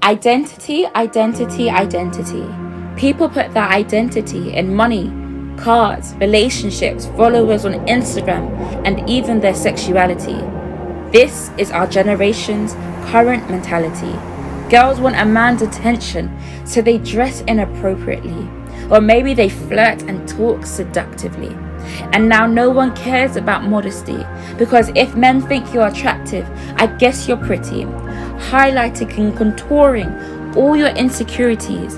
Identity, identity, identity. People put their identity in money, cars, relationships, followers on Instagram, and even their sexuality. This is our generation's current mentality. Girls want a man's attention, so they dress inappropriately. Or maybe they flirt and talk seductively. And now no one cares about modesty, because if men think you're attractive, I guess you're pretty. Highlighting and contouring all your insecurities.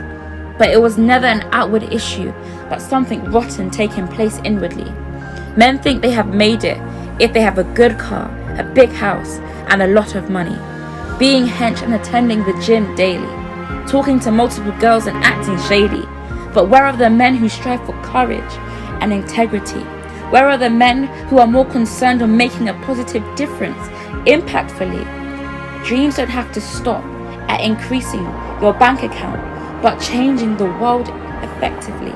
But it was never an outward issue, but something rotten taking place inwardly. Men think they have made it if they have a good car, a big house, and a lot of money. Being hench and attending the gym daily. Talking to multiple girls and acting shady. But where are the men who strive for courage and integrity? Where are the men who are more concerned on making a positive difference, impactfully? Dreams don't have to stop at increasing your bank account, but changing the world effectively.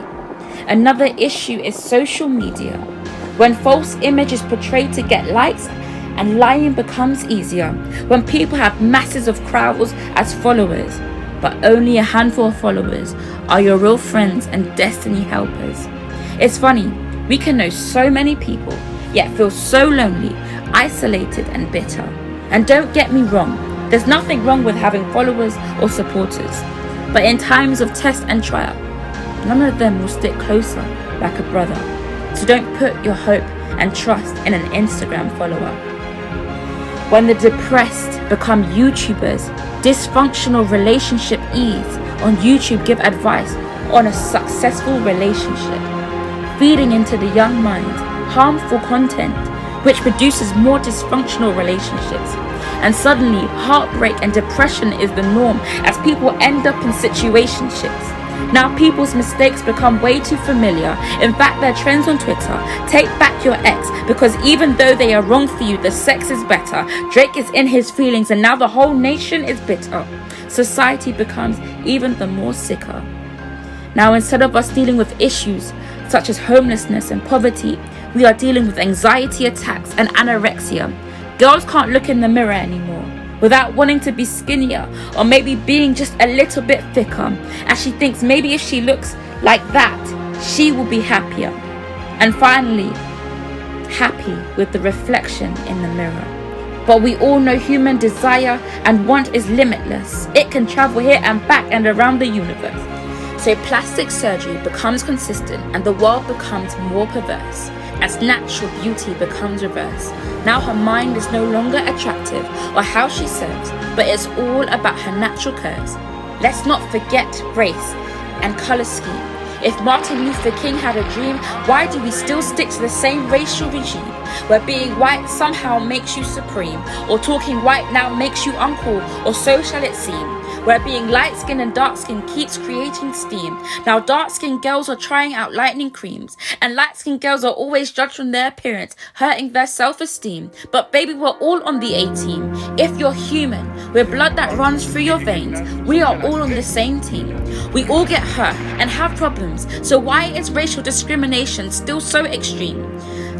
Another issue is social media. When false image is portrayed to get likes and lying becomes easier. When people have masses of crowds as followers, but only a handful of followers are your real friends and destiny helpers. It's funny, we can know so many people, yet feel so lonely, isolated and bitter. And don't get me wrong, there's nothing wrong with having followers or supporters. But in times of test and trial, none of them will stick closer like a brother. So don't put your hope and trust in an Instagram follower. When the depressed become YouTubers, dysfunctional relationship ease on YouTube give advice on a successful relationship, feeding into the young mind harmful content which produces more dysfunctional relationships. And suddenly heartbreak and depression is the norm as people end up in situationships. Now people's mistakes become way too familiar. In fact, their trends on Twitter, take back your ex, because even though they are wrong for you, the sex is better. Drake is in his feelings and now the whole nation is bitter. Society becomes even the more sicker. Now instead of us dealing with issues such as homelessness and poverty, we are dealing with anxiety attacks and anorexia. Girls can't look in the mirror anymore without wanting to be skinnier or maybe being just a little bit thicker, as she thinks maybe if she looks like that, she will be happier. And finally, happy with the reflection in the mirror. But we all know human desire and want is limitless. It can travel here and back and around the universe. So plastic surgery becomes consistent and the world becomes more perverse as natural beauty becomes reverse. Now her mind is no longer attractive or how she serves, but it's all about her natural curves. Let's not forget race and color scheme. If Martin Luther King had a dream, why do we still stick to the same racial regime? Where being white somehow makes you supreme, or talking white now makes you uncool, or so shall it seem. Where being light-skinned and dark-skinned keeps creating steam. Now dark-skinned girls are trying out lightening creams, and light-skinned girls are always judged on their appearance, hurting their self-esteem. But baby, we're all on the A-team. If you're human, with blood that runs through your veins, we are all on the same team. We all get hurt and have problems, so why is racial discrimination still so extreme?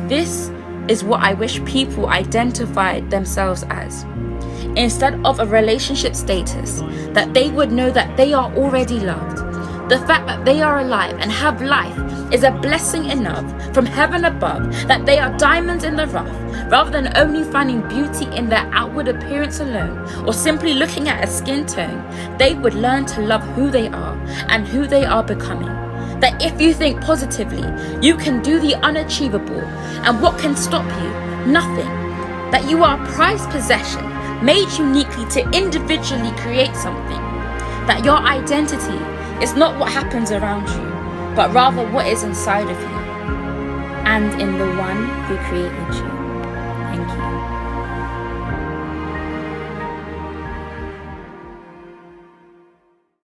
This is what I wish people identified themselves as. Instead of a relationship status, that they would know that they are already loved. The fact that they are alive and have life is a blessing enough from heaven above, that they are diamonds in the rough, rather than only finding beauty in their outward appearance alone, or simply looking at a skin tone. They would learn to love who they are and who they are becoming. That if you think positively, you can do the unachievable, and what can stop you? Nothing. That you are a prized possession, made uniquely to individually create something. That your identity is not what happens around you, but rather what is inside of you, and in the one who created you. Thank you.